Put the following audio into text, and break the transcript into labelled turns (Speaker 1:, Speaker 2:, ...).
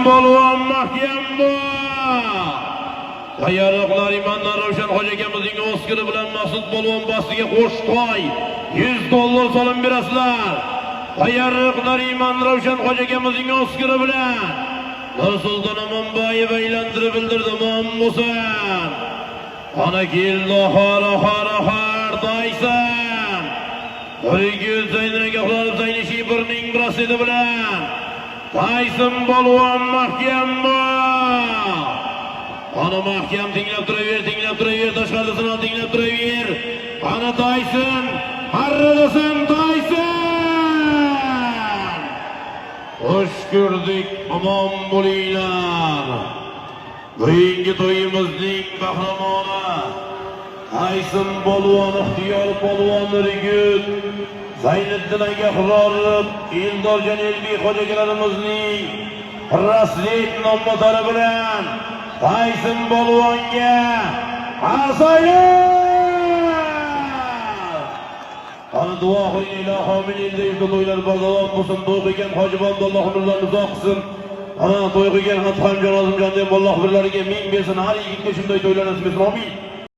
Speaker 1: polvon mahkam bu. Tayyorliqlar imondan Ravshan hoji akamizning o'skiri bilan Maqsud polvon bastiga qo'sh to'y $100 solim berasizlar. Tayyorliqlar imon Ravshan hoji akamizning o'skiri bilan Nursulton Amonboyev aylantirib bildirdi Muhammad. Ana keldi har Tayson. O'yingiz Zaynagahlar Zaynishi birning rasidi bilan Tayson polvon mahkam bu. Ana mahkam tinglab turaver, tashqarisini tinglab turaver. Ana Tayson, harradasan Tayson. Xush ko'rdik, omon bo'linglar. Bugungi to'yimizning qahramoni Tayson polvon, ixtiyor polvon Rigud, Zayniddin Agahlar, Eldorjon Elbek hojagalarimizning rasmiy nomlari bilan Tayson polvonga asoylar. Ana duo qiling ilohim, endi to'ylar bozor bo'lsin, to'y qilgan hojibon Alloh umrlarini uzoq qilsin. Ana to'y qilgan Hatxamjon Azimjon deb Alloh birlariga ming bersin. Har yigitga shunday to'ylar nasib etsin. Amin.